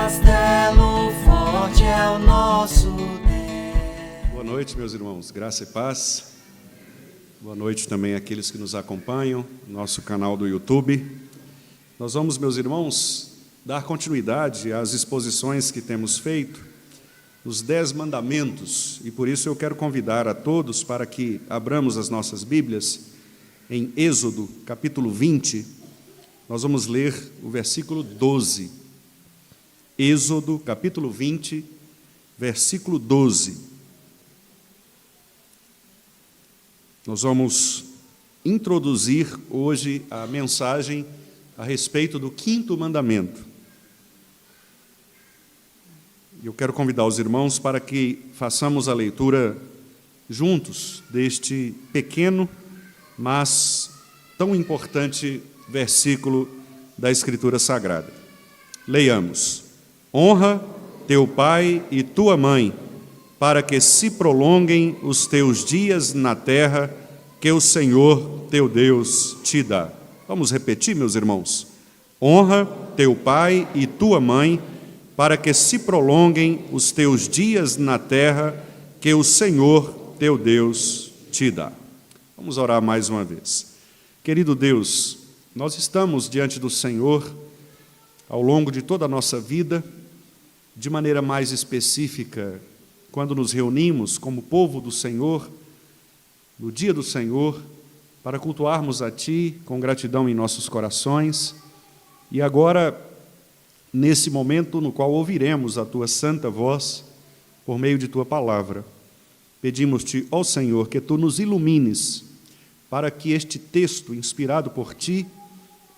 castelo forte é o nosso Deus. Boa noite, meus irmãos, graça e paz. Boa noite também àqueles que nos acompanham no nosso canal do YouTube. Nós vamos, meus irmãos, dar continuidade às exposições que temos feito, os 10 mandamentos, e por isso eu quero convidar a todos para que abramos as nossas Bíblias em Êxodo, capítulo 20, nós vamos ler o versículo 12. Êxodo, capítulo 20, versículo 12. Nós vamos introduzir hoje a mensagem a respeito do 5º mandamento. Eu quero convidar os irmãos para que façamos a leitura juntos deste pequeno, mas tão importante versículo da Escritura Sagrada. Leiamos. Honra teu pai e tua mãe, para que se prolonguem os teus dias na terra que o Senhor teu Deus te dá. Vamos repetir, meus irmãos. Honra teu pai e tua mãe, para que se prolonguem os teus dias na terra que o Senhor teu Deus te dá. Vamos orar mais uma vez. Querido Deus, nós estamos diante do Senhor ao longo de toda a nossa vida, de maneira mais específica, quando nos reunimos como povo do Senhor, no dia do Senhor, para cultuarmos a Ti com gratidão em nossos corações, e agora, nesse momento no qual ouviremos a Tua santa voz, por meio de Tua palavra, pedimos-Te, ó Senhor, que Tu nos ilumines, para que este texto, inspirado por Ti,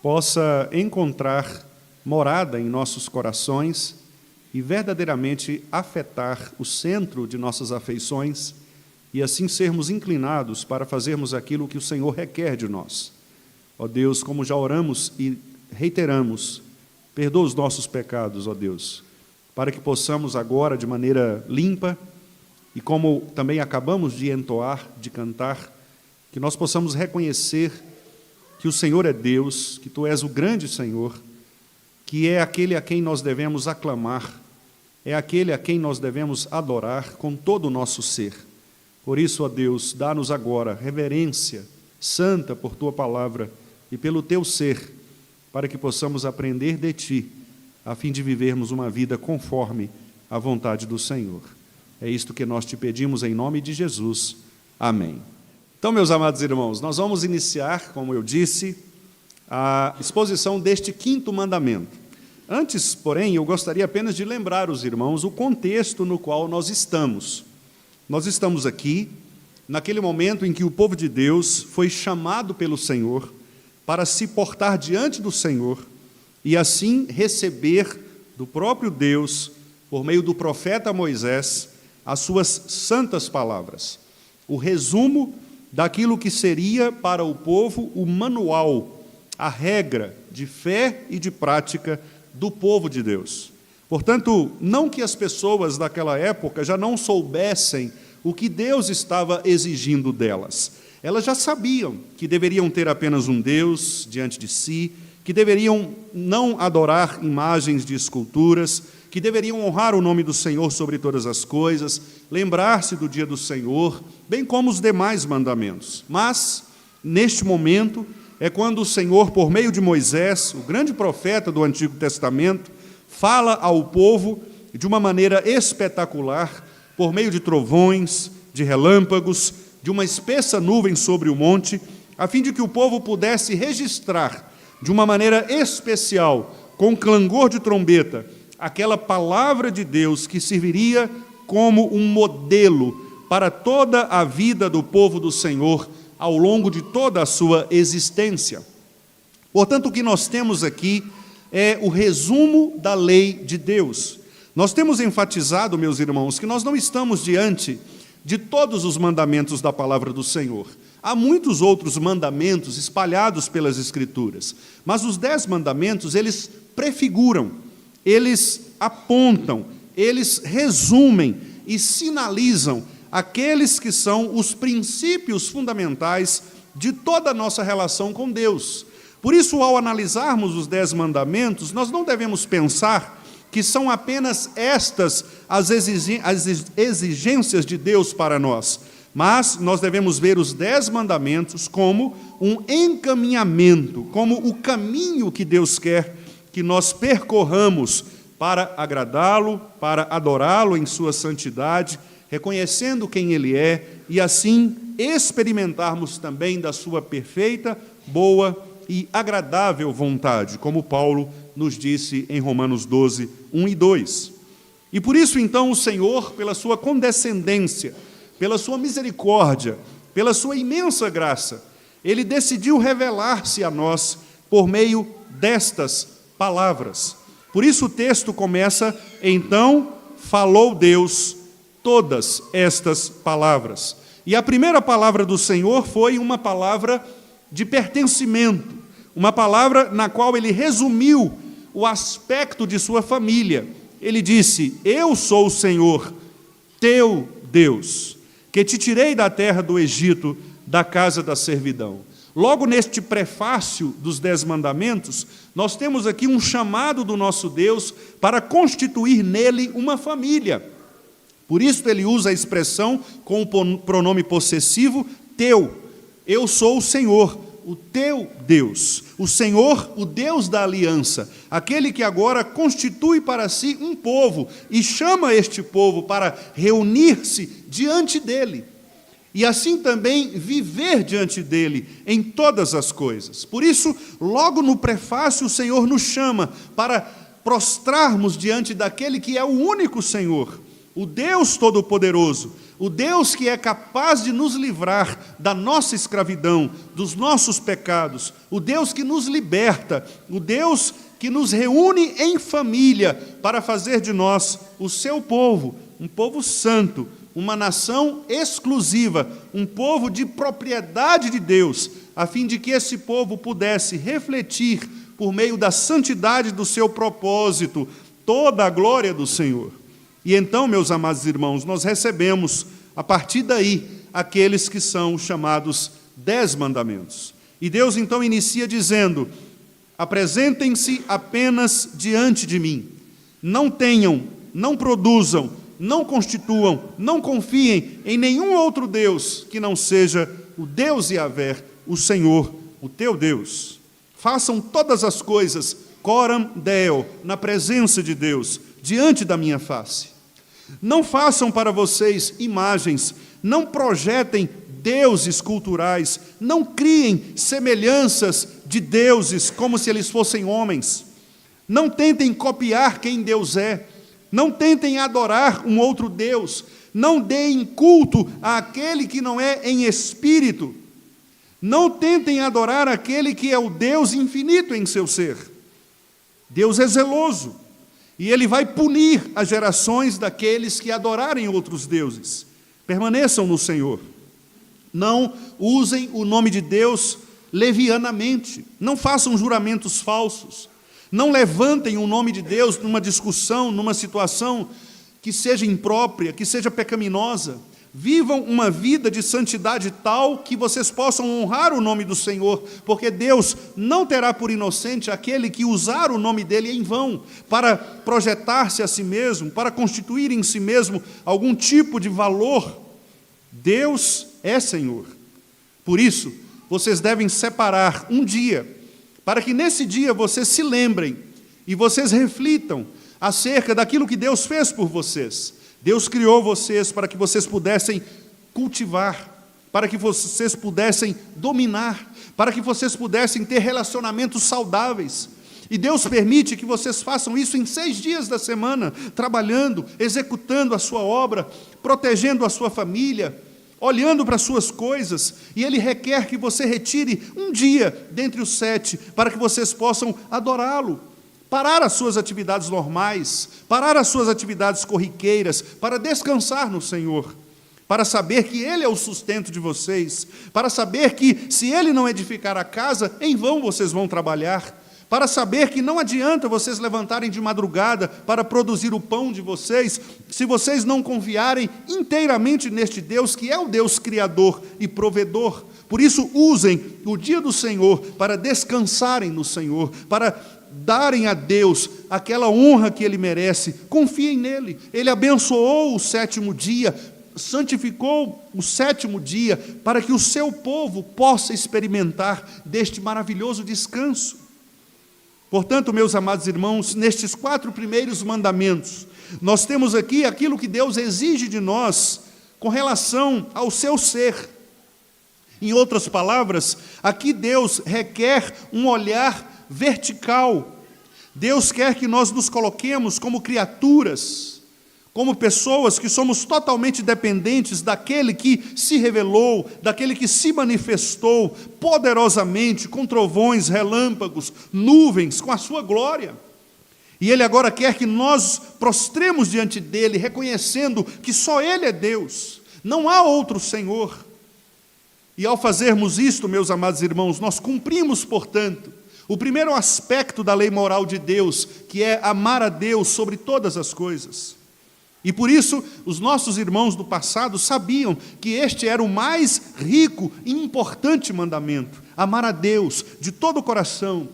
possa encontrar morada em nossos corações e verdadeiramente afetar o centro de nossas afeições e assim sermos inclinados para fazermos aquilo que o Senhor requer de nós. Ó Deus, como já oramos e reiteramos, perdoa os nossos pecados, ó Deus, para que possamos agora, de maneira limpa, e como também acabamos de entoar, de cantar, que nós possamos reconhecer que o Senhor é Deus, que Tu és o grande Senhor, que é aquele a quem nós devemos aclamar, é aquele a quem nós devemos adorar com todo o nosso ser. Por isso, ó Deus, dá-nos agora reverência santa por Tua palavra e pelo Teu ser, para que possamos aprender de Ti, a fim de vivermos uma vida conforme a vontade do Senhor. É isto que nós Te pedimos em nome de Jesus. Amém. Então, meus amados irmãos, nós vamos iniciar, como eu disse, a exposição deste 5º mandamento. Antes, porém, eu gostaria apenas de lembrar os irmãos o contexto no qual nós estamos. Nós estamos aqui, naquele momento em que o povo de Deus foi chamado pelo Senhor para se portar diante do Senhor e assim receber do próprio Deus, por meio do profeta Moisés, as suas santas palavras. O resumo daquilo que seria para o povo o manual, a regra de fé e de prática do povo de Deus. Portanto, não que as pessoas daquela época já não soubessem o que Deus estava exigindo delas. Elas já sabiam que deveriam ter apenas um Deus diante de si, que deveriam não adorar imagens de esculturas, que deveriam honrar o nome do Senhor sobre todas as coisas, lembrar-se do dia do Senhor, bem como os demais mandamentos. Mas, neste momento, é quando o Senhor, por meio de Moisés, o grande profeta do Antigo Testamento, fala ao povo de uma maneira espetacular, por meio de trovões, de relâmpagos, de uma espessa nuvem sobre o monte, a fim de que o povo pudesse registrar de uma maneira especial, com clangor de trombeta, aquela palavra de Deus que serviria como um modelo para toda a vida do povo do Senhor ao longo de toda a sua existência. Portanto, o que nós temos aqui é o resumo da lei de Deus. Nós temos enfatizado, meus irmãos, que nós não estamos diante de todos os mandamentos da palavra do Senhor. Há muitos outros mandamentos espalhados pelas Escrituras, mas os 10 mandamentos, eles prefiguram, eles apontam, eles resumem e sinalizam aqueles que são os princípios fundamentais de toda a nossa relação com Deus. Por isso, ao analisarmos os 10 mandamentos, nós não devemos pensar que são apenas estas as exigências de Deus para nós, mas nós devemos ver os 10 mandamentos como um encaminhamento, como o caminho que Deus quer que nós percorramos para agradá-lo, para adorá-lo em sua santidade, reconhecendo quem Ele é, e assim experimentarmos também da sua perfeita, boa e agradável vontade, como Paulo nos disse em Romanos 12, 1 e 2. E por isso, então, o Senhor, pela sua condescendência, pela sua misericórdia, pela sua imensa graça, Ele decidiu revelar-se a nós por meio destas palavras. Por isso o texto começa, então falou Deus todas estas palavras. E a primeira palavra do Senhor foi uma palavra de pertencimento, uma palavra na qual Ele resumiu o aspecto de sua família. Ele disse: eu sou o Senhor, teu Deus, que te tirei da terra do Egito, da casa da servidão. Logo neste prefácio dos 10 mandamentos, nós temos aqui um chamado do nosso Deus para constituir nele uma família. Por isso ele usa a expressão com o pronome possessivo, teu. Eu sou o Senhor, o teu Deus. O Senhor, o Deus da aliança, aquele que agora constitui para si um povo e chama este povo para reunir-se diante dele. E assim também viver diante dele em todas as coisas. Por isso, logo no prefácio, o Senhor nos chama para prostrarmos diante daquele que é o único Senhor, o Deus Todo-Poderoso, o Deus que é capaz de nos livrar da nossa escravidão, dos nossos pecados, o Deus que nos liberta, o Deus que nos reúne em família para fazer de nós o seu povo, um povo santo, uma nação exclusiva, um povo de propriedade de Deus, a fim de que esse povo pudesse refletir, por meio da santidade do seu propósito, toda a glória do Senhor. E então, meus amados irmãos, nós recebemos, a partir daí, aqueles que são chamados 10 mandamentos. E Deus então inicia dizendo: apresentem-se apenas diante de mim, não tenham, não produzam, não constituam, não confiem em nenhum outro Deus que não seja o Deus Yahvé, o Senhor, o teu Deus. Façam todas as coisas, coram deo, na presença de Deus, diante da minha face. Não façam para vocês imagens, não projetem deuses culturais, não criem semelhanças de deuses como se eles fossem homens. Não tentem copiar quem Deus é. Não tentem adorar um outro Deus, não deem culto àquele que não é em espírito, não tentem adorar aquele que é o Deus infinito em seu ser. Deus é zeloso, e Ele vai punir as gerações daqueles que adorarem outros deuses. Permaneçam no Senhor, não usem o nome de Deus levianamente, não façam juramentos falsos, não levantem o nome de Deus numa discussão, numa situação que seja imprópria, que seja pecaminosa. Vivam uma vida de santidade tal que vocês possam honrar o nome do Senhor, porque Deus não terá por inocente aquele que usar o nome dele em vão, para projetar-se a si mesmo, para constituir em si mesmo algum tipo de valor. Deus é Senhor. Por isso, vocês devem separar um dia, para que nesse dia vocês se lembrem e vocês reflitam acerca daquilo que Deus fez por vocês. Deus criou vocês para que vocês pudessem cultivar, para que vocês pudessem dominar, para que vocês pudessem ter relacionamentos saudáveis. E Deus permite que vocês façam isso em 6 dias da semana, trabalhando, executando a sua obra, protegendo a sua família, olhando para as suas coisas, e Ele requer que você retire um dia dentre os 7, para que vocês possam adorá-lo, parar as suas atividades normais, parar as suas atividades corriqueiras, para descansar no Senhor, para saber que Ele é o sustento de vocês, para saber que se Ele não edificar a casa, em vão vocês vão trabalhar, para saber que não adianta vocês levantarem de madrugada para produzir o pão de vocês, se vocês não confiarem inteiramente neste Deus, que é o Deus criador e provedor. Por isso, usem o dia do Senhor para descansarem no Senhor, para darem a Deus aquela honra que Ele merece. Confiem nele. Ele abençoou o sétimo dia, santificou o sétimo dia, para que o seu povo possa experimentar deste maravilhoso descanso. Portanto, meus amados irmãos, nestes 4 primeiros mandamentos, nós temos aqui aquilo que Deus exige de nós com relação ao seu ser. Em outras palavras, aqui Deus requer um olhar vertical. Deus quer que nós nos coloquemos como criaturas, como pessoas que somos totalmente dependentes daquele que se revelou, daquele que se manifestou poderosamente, com trovões, relâmpagos, nuvens, com a sua glória. E Ele agora quer que nós prostremos diante dEle, reconhecendo que só Ele é Deus, não há outro Senhor. E ao fazermos isto, meus amados irmãos, nós cumprimos, portanto, o primeiro aspecto da lei moral de Deus, que é amar a Deus sobre todas as coisas. E por isso, os nossos irmãos do passado sabiam que este era o mais rico e importante mandamento: amar a Deus de todo o coração,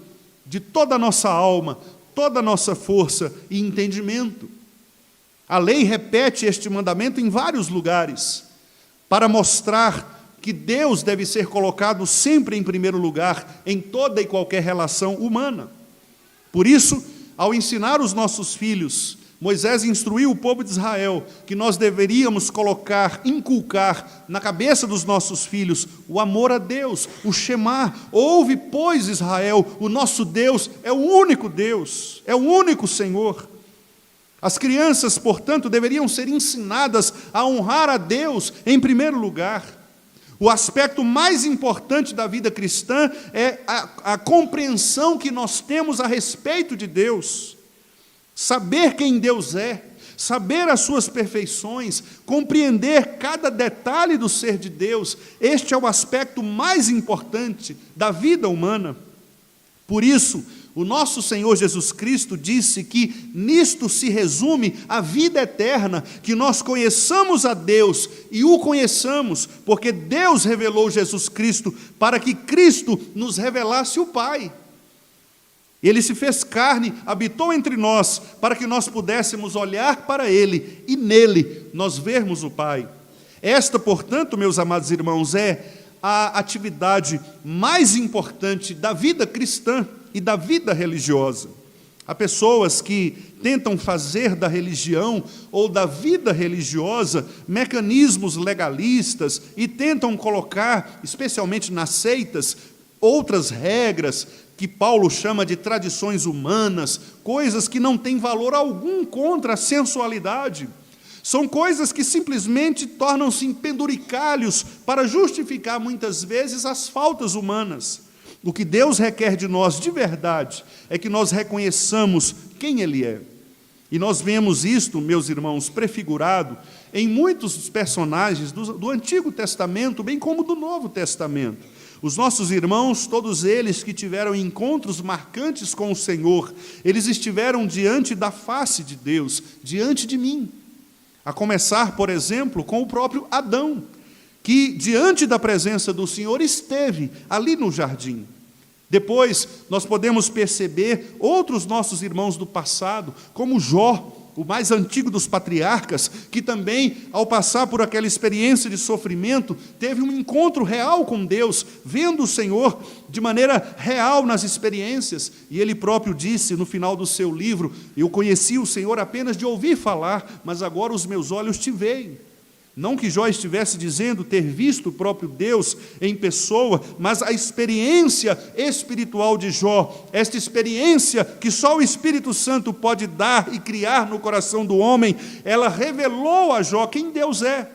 de toda a nossa alma, toda a nossa força e entendimento. A lei repete este mandamento em vários lugares, para mostrar que Deus deve ser colocado sempre em primeiro lugar, em toda e qualquer relação humana. Por isso, ao ensinar os nossos filhos, Moisés instruiu o povo de Israel que nós deveríamos inculcar na cabeça dos nossos filhos o amor a Deus, o Shema. Ouve, pois, Israel, o nosso Deus é o único Deus, é o único Senhor. As crianças, portanto, deveriam ser ensinadas a honrar a Deus em primeiro lugar. O aspecto mais importante da vida cristã é a compreensão que nós temos a respeito de Deus. Saber quem Deus é, saber as suas perfeições, compreender cada detalhe do ser de Deus, este é o aspecto mais importante da vida humana. Por isso, o nosso Senhor Jesus Cristo disse que nisto se resume a vida eterna, que nós conheçamos a Deus e o conheçamos, porque Deus revelou Jesus Cristo para que Cristo nos revelasse o Pai. Ele se fez carne, habitou entre nós, para que nós pudéssemos olhar para Ele e nele nós vermos o Pai. Esta, portanto, meus amados irmãos, é a atividade mais importante da vida cristã e da vida religiosa. Há pessoas que tentam fazer da religião ou da vida religiosa mecanismos legalistas e tentam colocar, especialmente nas seitas, outras regras que Paulo chama de tradições humanas, coisas que não têm valor algum contra a sensualidade. São coisas que simplesmente tornam-se penduricalhos para justificar muitas vezes as faltas humanas. O que Deus requer de nós de verdade é que nós reconheçamos quem Ele é. E nós vemos isto, meus irmãos, prefigurado em muitos personagens do Antigo Testamento, bem como do Novo Testamento. Os nossos irmãos, todos eles que tiveram encontros marcantes com o Senhor, eles estiveram diante da face de Deus, diante de mim. A começar, por exemplo, com o próprio Adão, que diante da presença do Senhor esteve ali no jardim. Depois, nós podemos perceber outros nossos irmãos do passado, como Jó, o mais antigo dos patriarcas, que também, ao passar por aquela experiência de sofrimento, teve um encontro real com Deus, vendo o Senhor de maneira real nas experiências. E ele próprio disse no final do seu livro: eu conheci o Senhor apenas de ouvir falar, mas agora os meus olhos te veem. Não que Jó estivesse dizendo ter visto o próprio Deus em pessoa, mas a experiência espiritual de Jó, esta experiência que só o Espírito Santo pode dar e criar no coração do homem, ela revelou a Jó quem Deus é.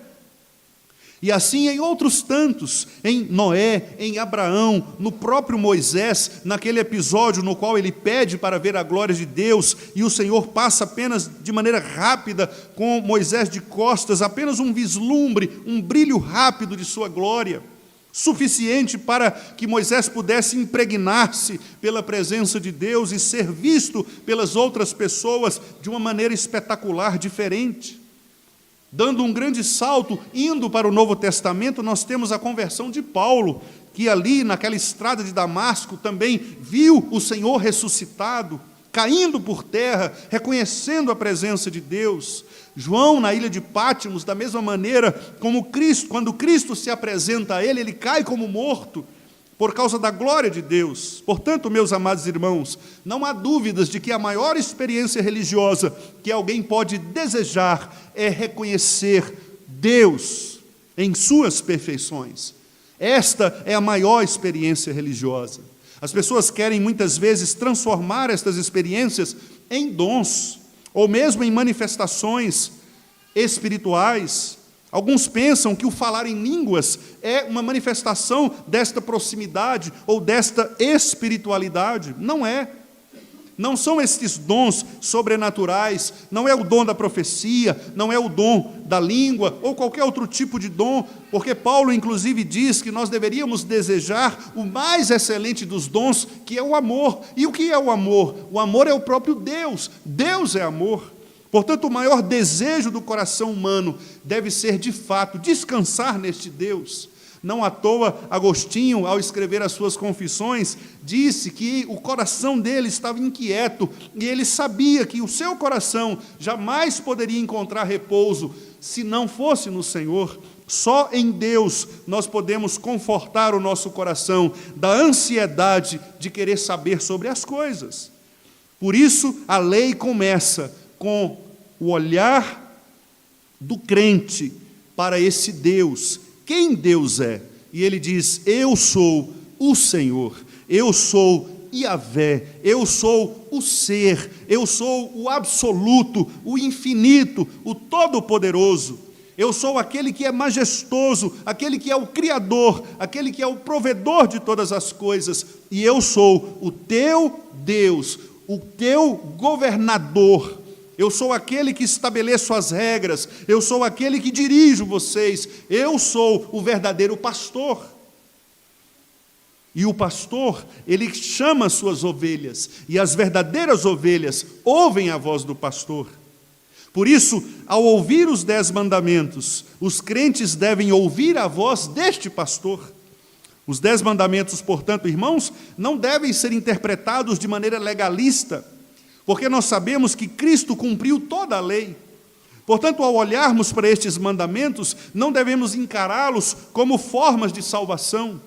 E assim em outros tantos, em Noé, em Abraão, no próprio Moisés, naquele episódio no qual ele pede para ver a glória de Deus, e o Senhor passa apenas de maneira rápida, com Moisés de costas, apenas um vislumbre, um brilho rápido de sua glória, suficiente para que Moisés pudesse impregnar-se pela presença de Deus e ser visto pelas outras pessoas de uma maneira espetacular, diferente. Dando um grande salto, indo para o Novo Testamento, nós temos a conversão de Paulo, que ali naquela estrada de Damasco também viu o Senhor ressuscitado, caindo por terra, reconhecendo a presença de Deus. João, na ilha de Pátimos, da mesma maneira como Cristo, quando Cristo se apresenta a ele, ele cai como morto, por causa da glória de Deus. Portanto, meus amados irmãos, não há dúvidas de que a maior experiência religiosa que alguém pode desejar é reconhecer Deus em suas perfeições. Esta é a maior experiência religiosa. As pessoas querem muitas vezes transformar estas experiências em dons, ou mesmo em manifestações espirituais. Alguns pensam que o falar em línguas é uma manifestação desta proximidade ou desta espiritualidade. Não é. Não são estes dons sobrenaturais, não é o dom da profecia, não é o dom da língua ou qualquer outro tipo de dom, porque Paulo, inclusive, diz que nós deveríamos desejar o mais excelente dos dons, que é o amor. E o que é o amor? O amor é o próprio Deus. Deus é amor. Portanto, o maior desejo do coração humano deve ser, de fato, descansar neste Deus. Não à toa, Agostinho, ao escrever as suas confissões, disse que o coração dele estava inquieto e ele sabia que o seu coração jamais poderia encontrar repouso se não fosse no Senhor. Só em Deus nós podemos confortar o nosso coração da ansiedade de querer saber sobre as coisas. Por isso, a lei começa com o olhar do crente para esse Deus. Quem Deus é? E ele diz: eu sou o Senhor, eu sou Yahvé, eu sou o ser, eu sou o absoluto, o infinito, o todo-poderoso. Eu sou aquele que é majestoso, aquele que é o Criador, aquele que é o provedor de todas as coisas. E eu sou o teu Deus, o teu governador. Eu sou aquele que estabeleço as regras, eu sou aquele que dirijo vocês, eu sou o verdadeiro pastor. E o pastor, ele chama as suas ovelhas, e as verdadeiras ovelhas ouvem a voz do pastor. Por isso, ao ouvir os 10 mandamentos, os crentes devem ouvir a voz deste pastor. Os 10 mandamentos, portanto, irmãos, não devem ser interpretados de maneira legalista, porque nós sabemos que Cristo cumpriu toda a lei. Portanto, ao olharmos para estes mandamentos, não devemos encará-los como formas de salvação,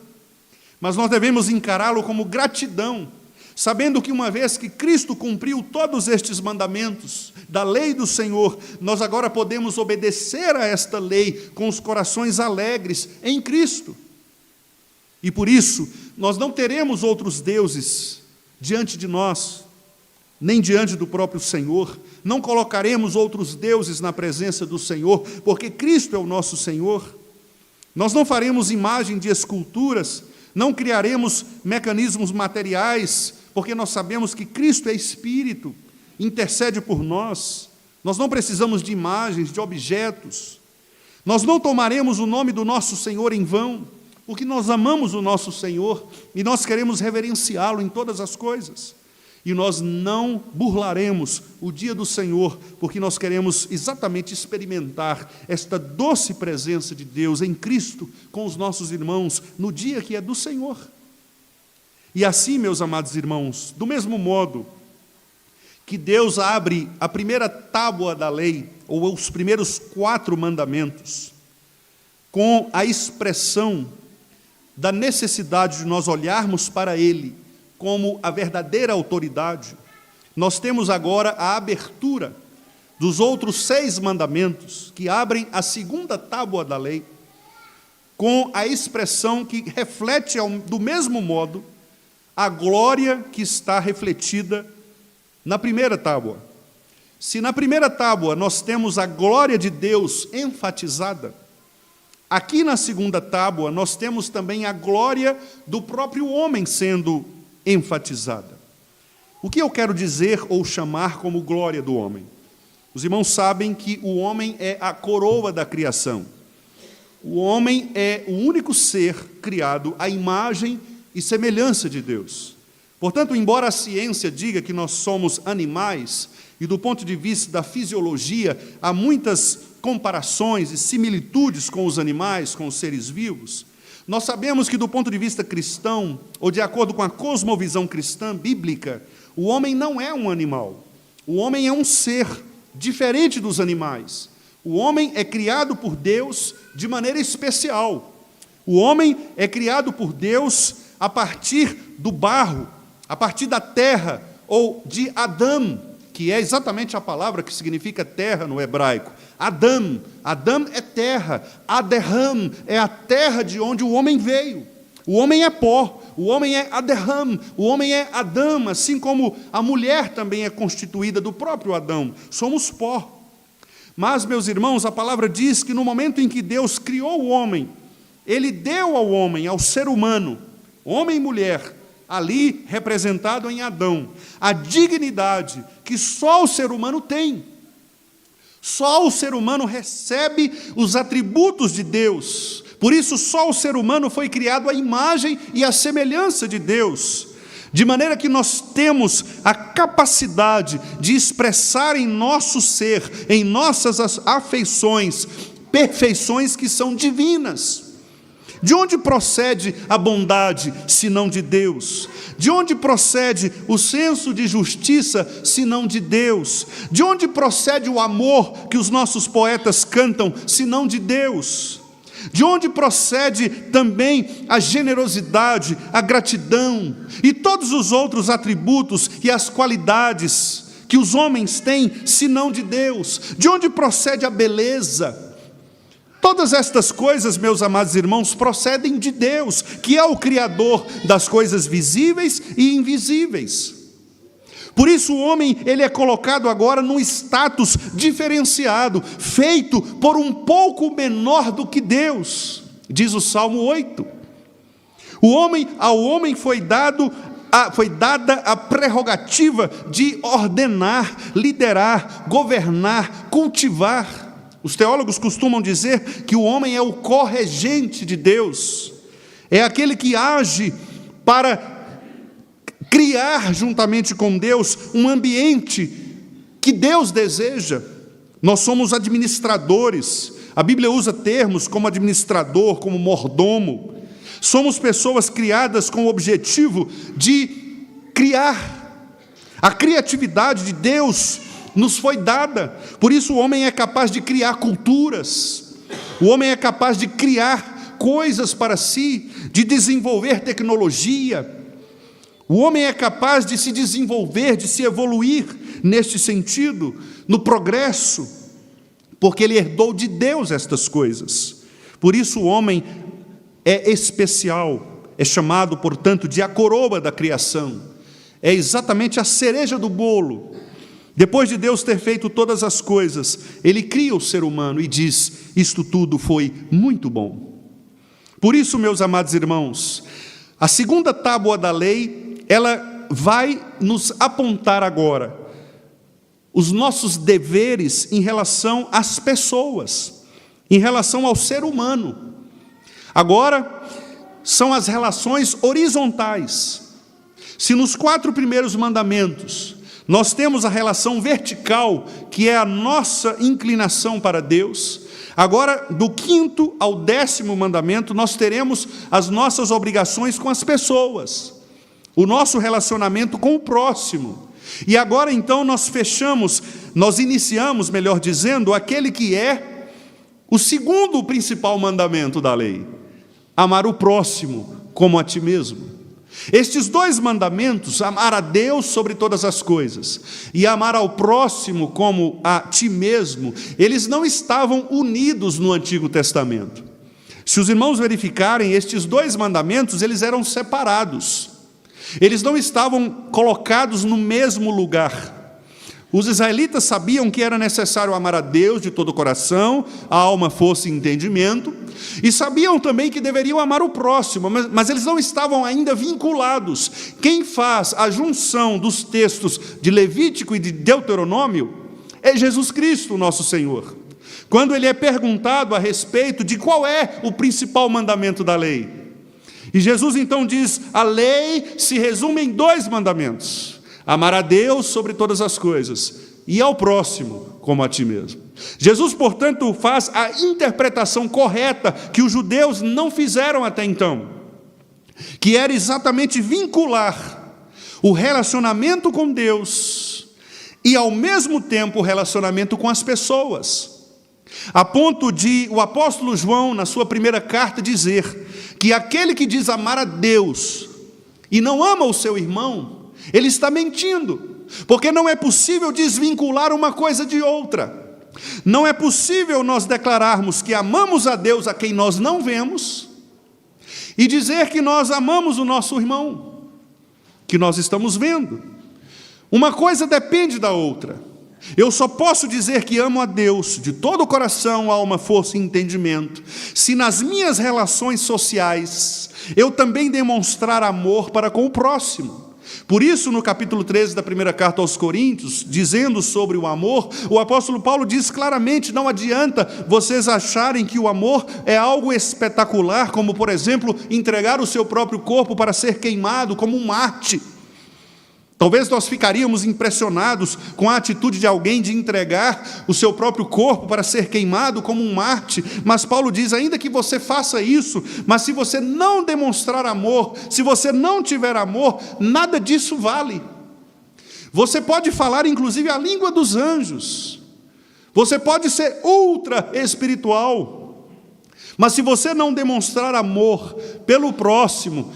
mas nós devemos encará-lo como gratidão, sabendo que uma vez que Cristo cumpriu todos estes mandamentos da lei do Senhor, nós agora podemos obedecer a esta lei com os corações alegres em Cristo. E por isso, nós não teremos outros deuses diante de nós, nem diante do próprio Senhor. Não colocaremos outros deuses na presença do Senhor, porque Cristo é o nosso Senhor. Nós não faremos imagem de esculturas, não criaremos mecanismos materiais, porque nós sabemos que Cristo é Espírito, intercede por nós. Nós não precisamos de imagens, de objetos. Nós não tomaremos o nome do nosso Senhor em vão, porque nós amamos o nosso Senhor e nós queremos reverenciá-lo em todas as coisas. E nós não burlaremos o dia do Senhor, porque nós queremos exatamente experimentar esta doce presença de Deus em Cristo com os nossos irmãos no dia que é do Senhor. E assim, meus amados irmãos, do mesmo modo que Deus abre a primeira tábua da lei, ou os primeiros 4 mandamentos, com a expressão da necessidade de nós olharmos para Ele como a verdadeira autoridade, nós temos agora a abertura dos outros 6 mandamentos, que abrem a segunda tábua da lei, com a expressão que reflete, do mesmo modo, a glória que está refletida na primeira tábua. Se na primeira tábua nós temos a glória de Deus enfatizada, aqui na segunda tábua nós temos também a glória do próprio homem sendo enfatizada. O que eu quero dizer ou chamar como glória do homem? Os irmãos sabem que o homem é a coroa da criação. O homem é o único ser criado à imagem e semelhança de Deus. Portanto, embora a ciência diga que nós somos animais, e do ponto de vista da fisiologia, há muitas comparações e similitudes com os animais, com os seres vivos, Nós sabemos que, do ponto de vista cristão, ou de acordo com a cosmovisão cristã bíblica, o homem não é um animal. O homem é um ser diferente dos animais. O homem é criado por Deus de maneira especial. O homem é criado por Deus a partir do barro, a partir da terra, ou de Adão, que é exatamente a palavra que significa terra no hebraico. Adão é terra, Aderram é a terra de onde o homem veio. O homem é pó, o homem é Aderram, o homem é Adão, assim como a mulher também é constituída do próprio Adão. Somos pó. Mas, meus irmãos, a palavra diz que no momento em que Deus criou o homem, Ele deu ao homem, ao ser humano, homem e mulher, ali representado em Adão, a dignidade que só o ser humano tem. Só o ser humano recebe os atributos de Deus. Por isso, só o ser humano foi criado à imagem e à semelhança de Deus. De maneira que nós temos a capacidade de expressar em nosso ser, em nossas afeições, perfeições que são divinas. De onde procede a bondade, senão de Deus? De onde procede o senso de justiça, senão de Deus? De onde procede o amor que os nossos poetas cantam, senão de Deus? De onde procede também a generosidade, a gratidão e todos os outros atributos e as qualidades que os homens têm, senão de Deus? De onde procede a beleza? Todas estas coisas, meus amados irmãos, procedem de Deus, que é o Criador das coisas visíveis e invisíveis. Por isso o homem, ele é colocado agora num status diferenciado, feito por um pouco menor do que Deus, diz o Salmo 8. Ao homem foi dada a prerrogativa de ordenar, liderar, governar, cultivar. Os teólogos costumam dizer que o homem é o corregente de Deus, é aquele que age para criar juntamente com Deus um ambiente que Deus deseja. Nós somos administradores, a Bíblia usa termos como administrador, como mordomo. Somos pessoas criadas com o objetivo de criar. A criatividade de Deus nos foi dada, por isso o homem é capaz de criar culturas, o homem é capaz de criar coisas para si, de desenvolver tecnologia, o homem é capaz de se desenvolver, de se evoluir neste sentido, no progresso, porque ele herdou de Deus estas coisas. Por isso o homem é especial, é chamado, portanto, de a coroa da criação, é exatamente a cereja do bolo. Depois de Deus ter feito todas as coisas, Ele cria o ser humano e diz: isto tudo foi muito bom. Por isso, meus amados irmãos, a segunda tábua da lei, ela vai nos apontar agora os nossos deveres em relação às pessoas, em relação ao ser humano. Agora, são as relações horizontais. Se nos 4 primeiros mandamentos nós temos a relação vertical, que é a nossa inclinação para Deus, agora, do 5º ao 10º mandamento, nós teremos as nossas obrigações com as pessoas, o nosso relacionamento com o próximo. E agora, então, nós iniciamos, melhor dizendo, aquele que é o segundo principal mandamento da lei: amar o próximo como a ti mesmo. Estes 2 mandamentos, amar a Deus sobre todas as coisas e amar ao próximo como a ti mesmo, eles não estavam unidos no Antigo Testamento. Se os irmãos verificarem, estes 2 mandamentos, eles eram separados. Eles não estavam colocados no mesmo lugar. Os israelitas sabiam que era necessário amar a Deus de todo o coração, a alma, força e entendimento, e sabiam também que deveriam amar o próximo, mas eles não estavam ainda vinculados. Quem faz a junção dos textos de Levítico e de Deuteronômio é Jesus Cristo, nosso Senhor. Quando ele é perguntado a respeito de qual é o principal mandamento da lei, e Jesus então diz: a lei se resume em 2 mandamentos: amar a Deus sobre todas as coisas e ao próximo como a ti mesmo. Jesus, portanto, faz a interpretação correta que os judeus não fizeram até então, que era exatamente vincular o relacionamento com Deus e, ao mesmo tempo, o relacionamento com as pessoas, a ponto de o apóstolo João, na sua primeira carta, dizer que aquele que diz amar a Deus e não ama o seu irmão, ele está mentindo, porque não é possível desvincular uma coisa de outra. Não é possível nós declararmos que amamos a Deus a quem nós não vemos e dizer que nós amamos o nosso irmão, que nós estamos vendo. Uma coisa depende da outra. Eu só posso dizer que amo a Deus de todo o coração, alma, força e entendimento, se nas minhas relações sociais eu também demonstrar amor para com o próximo. Por isso, no capítulo 13 da primeira carta aos Coríntios, dizendo sobre o amor, o apóstolo Paulo diz claramente: não adianta vocês acharem que o amor é algo espetacular, como, por exemplo, entregar o seu próprio corpo para ser queimado como um Marte. Talvez nós ficaríamos impressionados com a atitude de alguém de entregar o seu próprio corpo para ser queimado como um Marte, mas Paulo diz: ainda que você faça isso, mas se você não demonstrar amor, se você não tiver amor, nada disso vale. Você pode falar inclusive a língua dos anjos, você pode ser ultra espiritual, mas se você não demonstrar amor pelo próximo,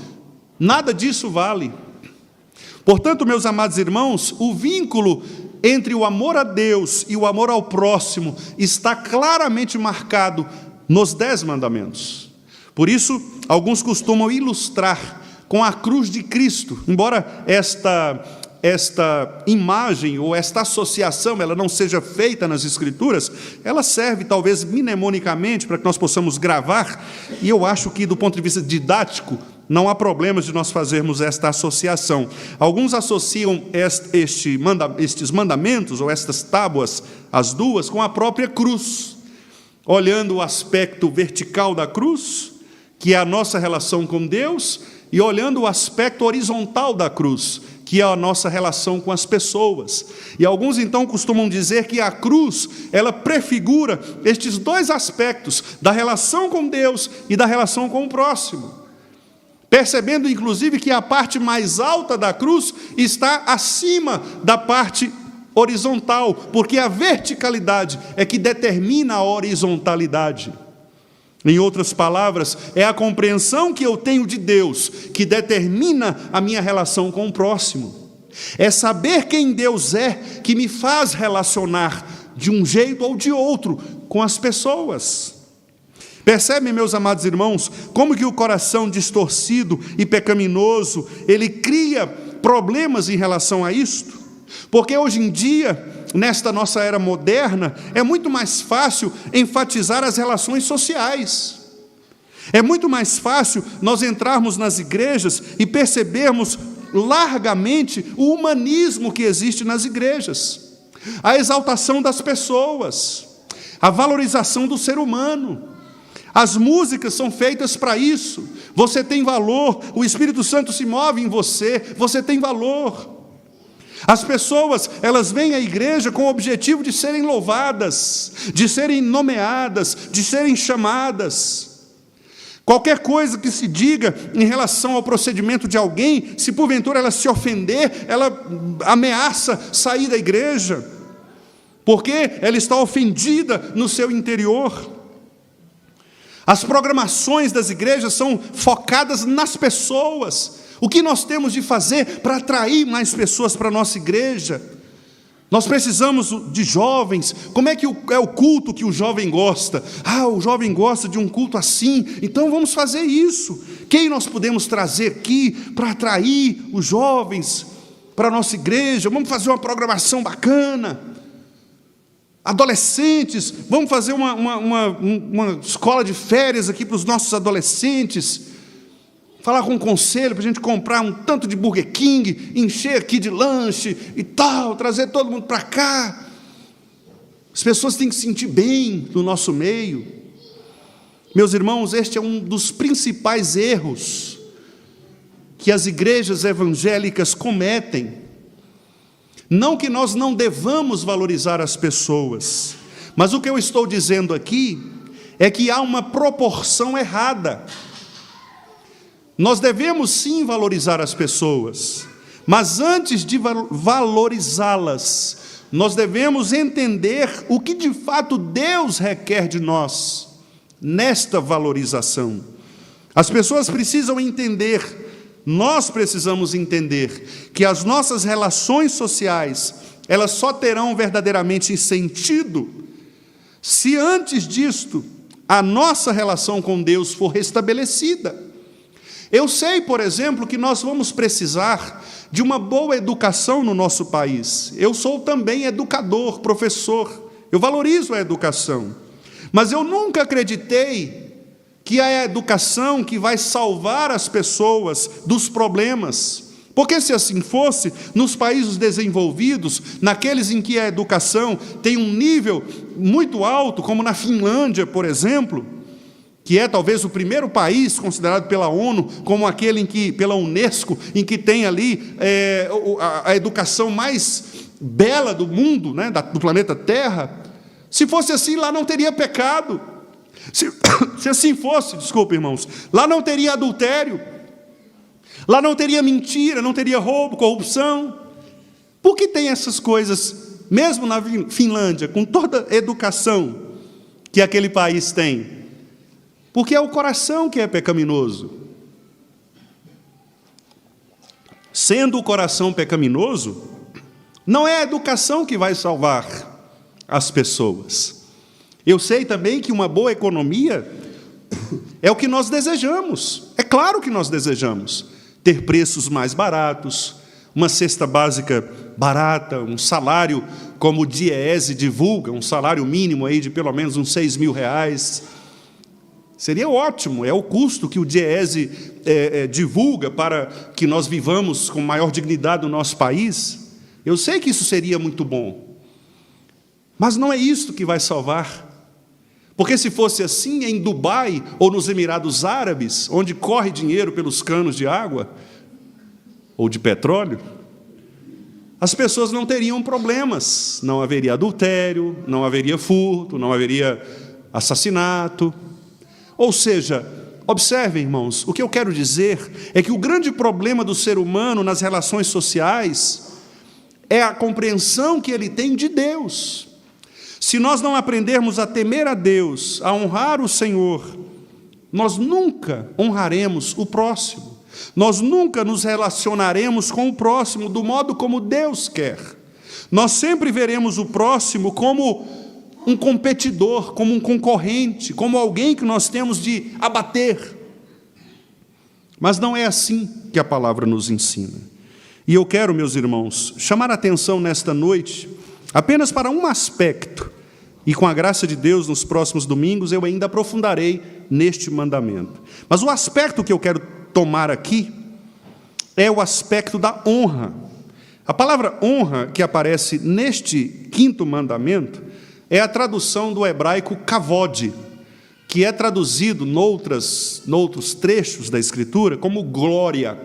nada disso vale. Portanto, meus amados irmãos, o vínculo entre o amor a Deus e o amor ao próximo está claramente marcado nos 10 mandamentos. Por isso, alguns costumam ilustrar com a cruz de Cristo, embora esta imagem ou esta associação ela não seja feita nas Escrituras, ela serve talvez mnemonicamente para que nós possamos gravar, e eu acho que do ponto de vista didático, não há problemas de nós fazermos esta associação. Alguns associam estes mandamentos, ou estas tábuas, as duas, com a própria cruz, olhando o aspecto vertical da cruz, que é a nossa relação com Deus, e olhando o aspecto horizontal da cruz, que é a nossa relação com as pessoas. E alguns então costumam dizer que a cruz, ela prefigura estes 2 aspectos, da relação com Deus e da relação com o próximo. Percebendo, inclusive, que a parte mais alta da cruz está acima da parte horizontal, porque a verticalidade é que determina a horizontalidade. Em outras palavras, é a compreensão que eu tenho de Deus que determina a minha relação com o próximo. É saber quem Deus é que me faz relacionar de um jeito ou de outro com as pessoas. Percebem, meus amados irmãos, como que o coração distorcido e pecaminoso, ele cria problemas em relação a isto? Porque hoje em dia, nesta nossa era moderna, é muito mais fácil enfatizar as relações sociais. É muito mais fácil nós entrarmos nas igrejas e percebermos largamente o humanismo que existe nas igrejas, a exaltação das pessoas, a valorização do ser humano. As músicas são feitas para isso. Você tem valor, o Espírito Santo se move em você, você tem valor. As pessoas, elas vêm à igreja com o objetivo de serem louvadas, de serem nomeadas, de serem chamadas. Qualquer coisa que se diga em relação ao procedimento de alguém, se porventura ela se ofender, ela ameaça sair da igreja, porque ela está ofendida no seu interior. As programações das igrejas são focadas nas pessoas. O que nós temos de fazer para atrair mais pessoas para a nossa igreja? Nós precisamos de jovens. Como é que é o culto que o jovem gosta? O jovem gosta de um culto assim, então vamos fazer isso. Quem nós podemos trazer aqui para atrair os jovens para a nossa igreja? Vamos fazer uma programação bacana. Adolescentes, vamos fazer uma escola de férias aqui para os nossos adolescentes, falar com o conselho para a gente comprar um tanto de Burger King, encher aqui de lanche e tal, trazer todo mundo para cá. As pessoas têm que se sentir bem no nosso meio. Meus irmãos, este é um dos principais erros que as igrejas evangélicas cometem. Não que nós não devamos valorizar as pessoas, Mas o que eu estou dizendo aqui é que há uma proporção errada. Nós devemos sim valorizar as pessoas, mas antes de valorizá-las, nós devemos entender o que de fato Deus requer de nós nesta valorização. As pessoas precisam entender, nós precisamos entender, que as nossas relações sociais, elas só terão verdadeiramente sentido se antes disto a nossa relação com Deus for restabelecida. Eu sei, por exemplo, que nós vamos precisar de uma boa educação no nosso país. Eu sou também educador, professor, eu valorizo a educação, mas eu nunca acreditei que é a educação que vai salvar as pessoas dos problemas, porque se assim fosse, nos países desenvolvidos, naqueles em que a educação tem um nível muito alto, como na Finlândia, por exemplo, que é talvez o primeiro país considerado pela ONU como aquele em que, pela Unesco, em que tem ali a educação mais bela do mundo, né, do planeta Terra. Se fosse assim, lá não teria pecado. Se assim fosse, desculpa, irmãos, lá não teria adultério, lá não teria mentira, não teria roubo, corrupção. Por que tem essas coisas, mesmo na Finlândia, com toda a educação que aquele país tem? Porque é o coração que é pecaminoso. Sendo o coração pecaminoso, não é a educação que vai salvar as pessoas. Eu sei também que uma boa economia é o que nós desejamos. É claro que nós desejamos ter preços mais baratos, uma cesta básica barata, um salário como o DIEESE divulga, um salário mínimo aí de pelo menos uns R$6.000. Seria ótimo, é o custo que o DIEESE divulga para que nós vivamos com maior dignidade no nosso país. Eu sei que isso seria muito bom, mas não é isso que vai salvar. Porque se fosse assim em Dubai ou nos Emirados Árabes, onde corre dinheiro pelos canos de água ou de petróleo, as pessoas não teriam problemas, não haveria adultério, não haveria furto, não haveria assassinato. Ou seja, observem, irmãos, o que eu quero dizer é que o grande problema do ser humano nas relações sociais é a compreensão que ele tem de Deus. Se nós não aprendermos a temer a Deus, a honrar o Senhor, nós nunca honraremos o próximo. Nós nunca nos relacionaremos com o próximo do modo como Deus quer. Nós sempre veremos o próximo como um competidor, como um concorrente, como alguém que nós temos de abater. Mas não é assim que a palavra nos ensina. E eu quero, meus irmãos, chamar a atenção nesta noite apenas para um aspecto, e com a graça de Deus, nos próximos domingos, eu ainda aprofundarei neste mandamento. Mas o aspecto que eu quero tomar aqui é o aspecto da honra. A palavra honra que aparece neste 5º mandamento é a tradução do hebraico kavod, que é traduzido noutros trechos da Escritura como glória.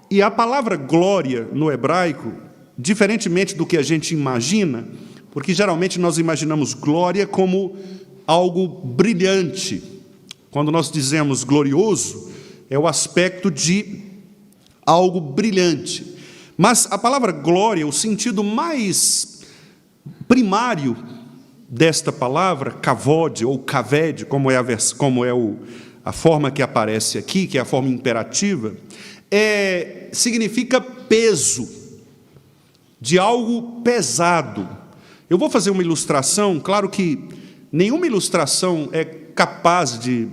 E a palavra glória no hebraico, diferentemente do que a gente imagina, porque geralmente nós imaginamos glória como algo brilhante. Quando nós dizemos glorioso, é o aspecto de algo brilhante. Mas a palavra glória, o sentido mais primário desta palavra, kavod ou kaved, como é a forma que aparece aqui, que é a forma imperativa, significa peso, de algo pesado. Eu vou fazer uma ilustração, claro que nenhuma ilustração é capaz de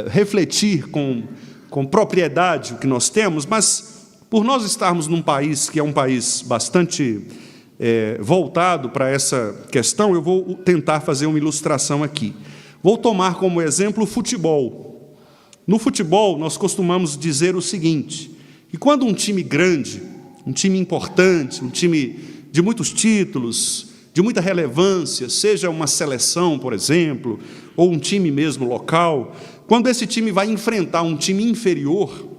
refletir com propriedade o que nós temos, mas por nós estarmos num país que é um país bastante voltado para essa questão, eu vou tentar fazer uma ilustração aqui. Vou tomar como exemplo o futebol. No futebol, nós costumamos dizer o seguinte, que quando um time grande, um time importante, um time de muitos títulos, de muita relevância, seja uma seleção, por exemplo, ou um time mesmo local, quando esse time vai enfrentar um time inferior,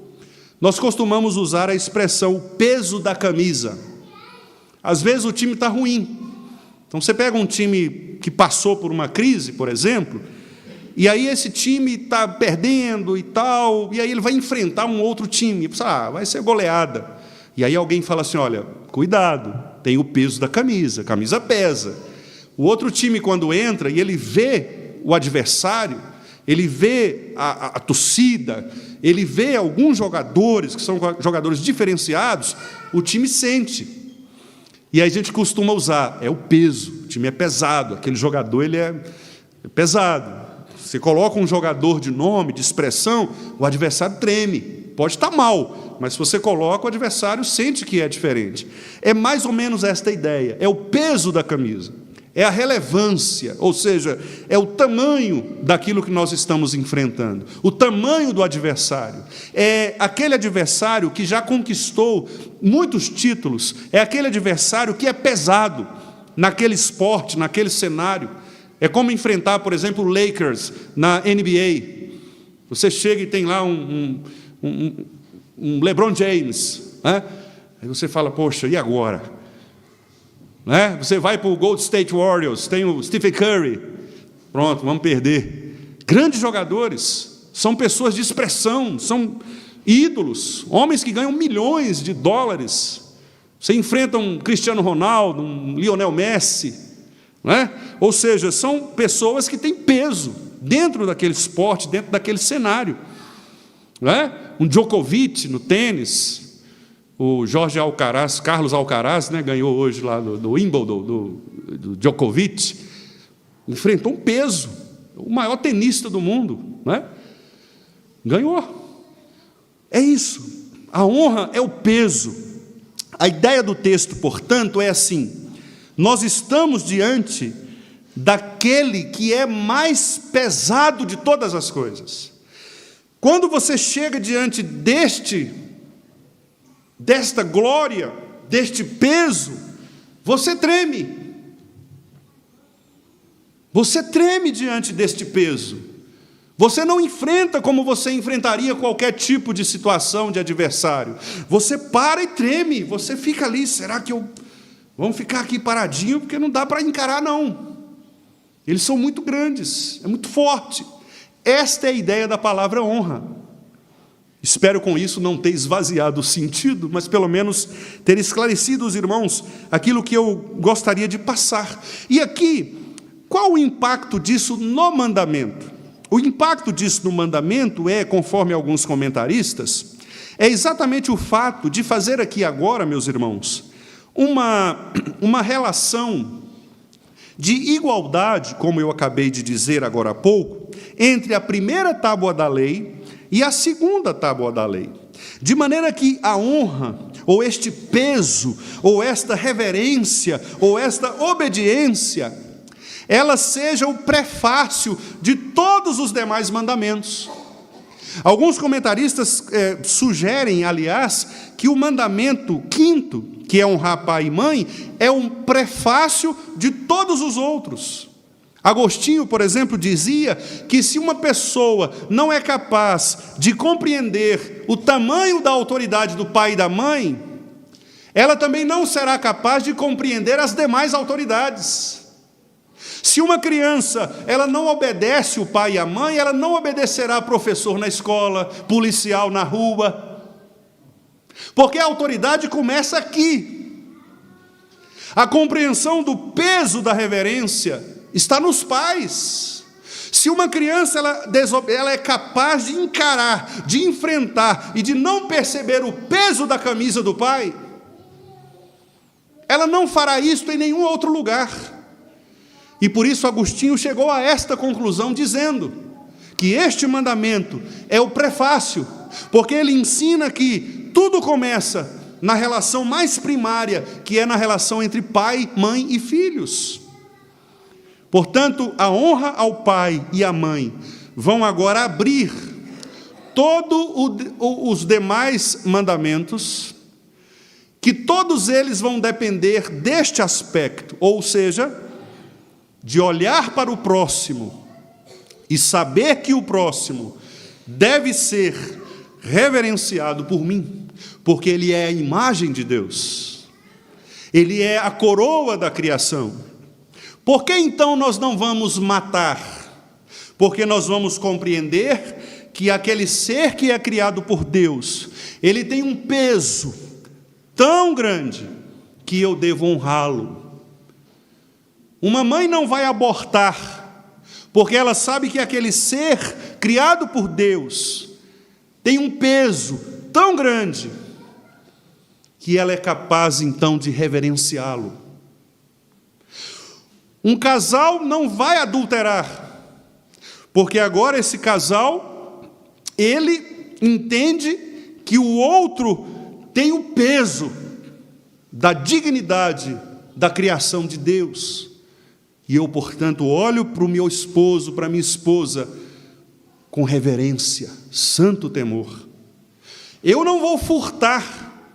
nós costumamos usar a expressão peso da camisa. Às vezes o time está ruim, Então você pega um time que passou por uma crise, por exemplo, e aí esse time está perdendo e tal, e aí ele vai enfrentar um outro time, vai ser goleada. E aí alguém fala assim, olha, cuidado, tem o peso da camisa, a camisa pesa. O outro time, quando entra e ele vê o adversário, ele vê a torcida, ele vê alguns jogadores, que são jogadores diferenciados, o time sente. E aí a gente costuma usar, é o peso, o time é pesado, aquele jogador ele é pesado. Você coloca um jogador de nome, de expressão, o adversário treme. Pode estar mal, mas se você coloca, o adversário sente que é diferente. É mais ou menos esta ideia, é o peso da camisa, é a relevância, ou seja, é o tamanho daquilo que nós estamos enfrentando, o tamanho do adversário. É aquele adversário que já conquistou muitos títulos, é aquele adversário que é pesado naquele esporte, naquele cenário. É como enfrentar, por exemplo, o Lakers na NBA. Você chega e tem lá um LeBron James, né? Aí você fala, poxa, e agora? Né? Você vai para o Golden State Warriors, tem o Stephen Curry, pronto, vamos perder. Grandes jogadores, são pessoas de expressão, são ídolos, homens que ganham milhões de dólares. Você enfrenta um Cristiano Ronaldo, um Lionel Messi, né? Ou seja, são pessoas que têm peso dentro daquele esporte, dentro daquele cenário. Né? Um Djokovic no tênis, o Jorge Alcaraz, Carlos Alcaraz, né, ganhou hoje lá do Wimbledon, do Djokovic, enfrentou um peso, o maior tenista do mundo, né? Ganhou. É isso, a honra é o peso. A ideia do texto, portanto, é assim: nós estamos diante daquele que é mais pesado de todas as coisas. Quando você chega diante desta glória, deste peso, você treme. Você treme diante deste peso. Você não enfrenta como você enfrentaria qualquer tipo de situação de adversário. Você para e treme, você fica ali, será que vamos ficar aqui paradinho, porque não dá para encarar, não. Eles são muito grandes, é muito forte. Esta é a ideia da palavra honra. Espero com isso não ter esvaziado o sentido, mas pelo menos ter esclarecido os irmãos aquilo que eu gostaria de passar. E aqui, qual o impacto disso no mandamento? O impacto disso no mandamento é, conforme alguns comentaristas, é exatamente o fato de fazer aqui agora, meus irmãos, uma relação de igualdade, como eu acabei de dizer agora há pouco, entre a primeira tábua da lei e a segunda tábua da lei. De maneira que a honra, ou este peso, ou esta reverência, ou esta obediência, ela seja o prefácio de todos os demais mandamentos. Alguns comentaristas sugerem, aliás, que o mandamento quinto, que é honrar pai e mãe, é um prefácio de todos os outros. Agostinho, por exemplo, dizia que se uma pessoa não é capaz de compreender o tamanho da autoridade do pai e da mãe, ela também não será capaz de compreender as demais autoridades. Se uma criança ela não obedece o pai e a mãe, ela não obedecerá professor na escola, policial na rua, porque a autoridade começa aqui. A compreensão do peso da reverência está nos pais. Se uma criança ela é capaz de encarar, de enfrentar e de não perceber o peso da camisa do pai, ela não fará isto em nenhum outro lugar. E por isso Agostinho chegou a esta conclusão, dizendo que este mandamento é o prefácio, porque ele ensina que tudo começa na relação mais primária, que é na relação entre pai, mãe e filhos. Portanto, a honra ao pai e à mãe vão agora abrir todos os demais mandamentos, que todos eles vão depender deste aspecto, ou seja, de olhar para o próximo e saber que o próximo deve ser reverenciado por mim, porque ele é a imagem de Deus, ele é a coroa da criação, Por que então nós não vamos matar? Porque nós vamos compreender que aquele ser que é criado por Deus, ele tem um peso tão grande que eu devo honrá-lo. Uma mãe não vai abortar, porque ela sabe que aquele ser criado por Deus tem um peso tão grande que ela é capaz então de reverenciá-lo. Um casal não vai adulterar, porque agora esse casal, ele entende que o outro tem o peso da dignidade da criação de Deus. E eu, portanto, olho para o meu esposo, para a minha esposa, com reverência, santo temor. Eu não vou furtar,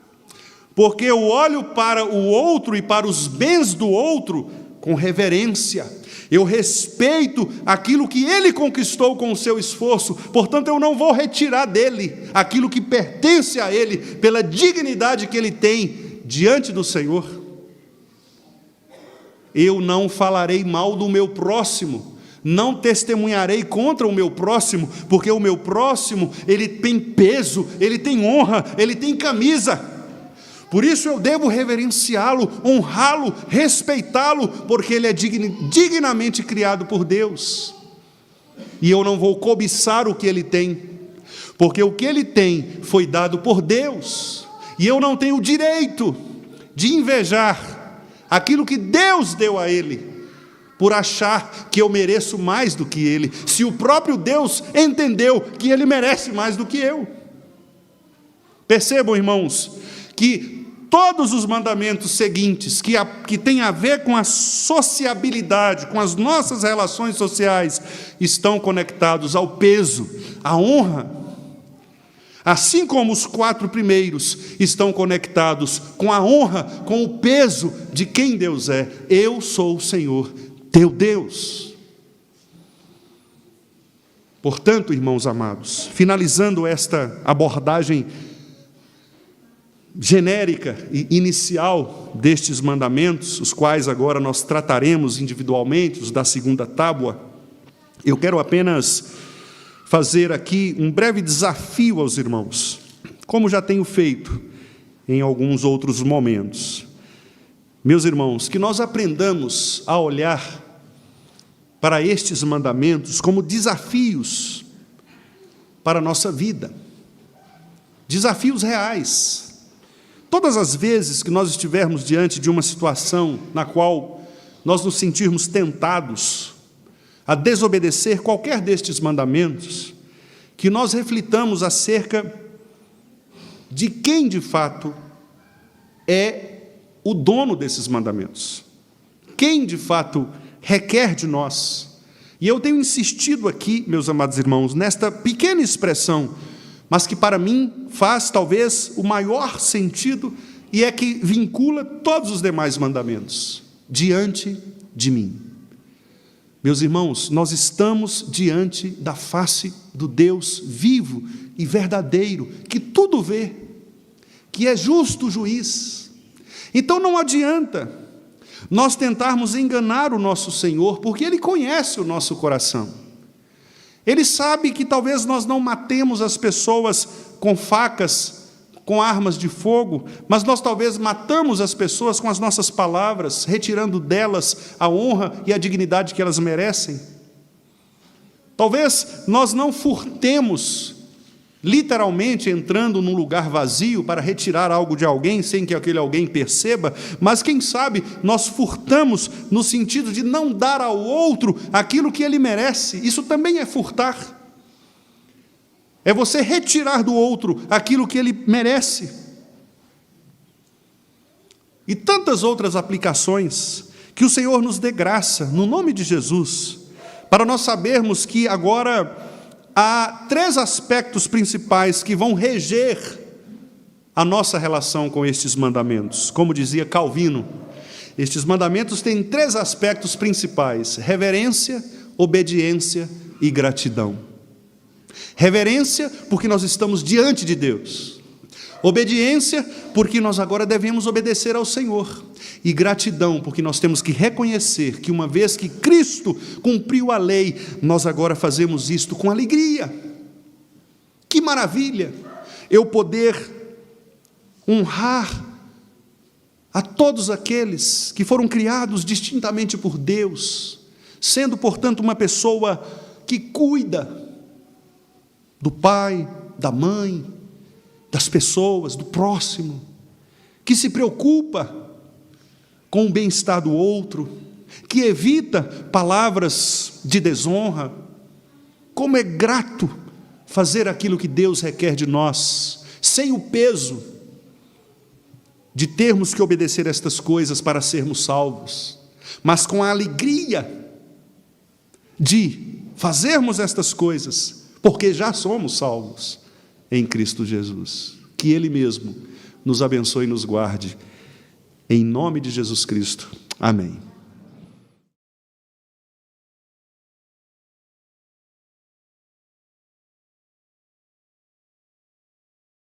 porque eu olho para o outro e para os bens do outro com reverência. Eu respeito aquilo que ele conquistou com o seu esforço, portanto eu não vou retirar dele aquilo que pertence a ele, pela dignidade que ele tem diante do Senhor. Eu não falarei mal do meu próximo, não testemunharei contra o meu próximo, porque o meu próximo, ele tem peso, ele tem honra, ele tem camisa. Por isso eu devo reverenciá-lo, honrá-lo, respeitá-lo, porque ele é dignamente criado por Deus. E eu não vou cobiçar o que ele tem, porque o que ele tem foi dado por Deus, e eu não tenho o direito de invejar aquilo que Deus deu a ele, por achar que eu mereço mais do que ele, se o próprio Deus entendeu que ele merece mais do que eu. Percebam, irmãos, que todos os mandamentos seguintes, que têm a ver com a sociabilidade, com as nossas relações sociais, estão conectados ao peso, à honra. Assim como os 4 primeiros estão conectados com a honra, com o peso de quem Deus é. Eu sou o Senhor, teu Deus. Portanto, irmãos amados, finalizando esta abordagem genérica e inicial destes mandamentos, os quais agora nós trataremos individualmente, os da segunda tábua, eu quero apenas fazer aqui um breve desafio aos irmãos, como já tenho feito em alguns outros momentos. Meus irmãos, que nós aprendamos a olhar para estes mandamentos como desafios para a nossa vida, desafios reais. Todas as vezes que nós estivermos diante de uma situação na qual nós nos sentirmos tentados a desobedecer qualquer destes mandamentos, que nós reflitamos acerca de quem de fato é o dono desses mandamentos, quem de fato requer de nós. E eu tenho insistido aqui, meus amados irmãos, nesta pequena expressão, mas que para mim faz talvez o maior sentido, e é que vincula todos os demais mandamentos: diante de mim. Meus irmãos, nós estamos diante da face do Deus vivo e verdadeiro, que tudo vê, que é justo juiz. Então não adianta nós tentarmos enganar o nosso Senhor, porque Ele conhece o nosso coração. Ele sabe que talvez nós não matemos as pessoas com facas, com armas de fogo, mas nós talvez matamos as pessoas com as nossas palavras, retirando delas a honra e a dignidade que elas merecem. Talvez nós não furtemos, literalmente entrando num lugar vazio para retirar algo de alguém sem que aquele alguém perceba, mas quem sabe nós furtamos no sentido de não dar ao outro aquilo que ele merece. Isso também é furtar. É você retirar do outro aquilo que ele merece. E tantas outras aplicações, que o Senhor nos dê graça, no nome de Jesus, para nós sabermos que agora há 3 aspectos principais que vão reger a nossa relação com estes mandamentos. Como dizia Calvino, estes mandamentos têm 3 aspectos principais: reverência, obediência e gratidão. Reverência, porque nós estamos diante de Deus. Obediência, porque nós agora devemos obedecer ao Senhor. E gratidão, porque nós temos que reconhecer que uma vez que Cristo cumpriu a lei, nós agora fazemos isto com alegria. Que maravilha! Eu poder honrar a todos aqueles que foram criados distintamente por Deus, sendo, portanto, uma pessoa que cuida do pai, da mãe, das pessoas, do próximo, que se preocupa com o bem-estar do outro, que evita palavras de desonra. Como é grato fazer aquilo que Deus requer de nós, sem o peso de termos que obedecer estas coisas para sermos salvos, mas com a alegria de fazermos estas coisas, porque já somos salvos em Cristo Jesus. Que Ele mesmo nos abençoe e nos guarde, em nome de Jesus Cristo. Amém.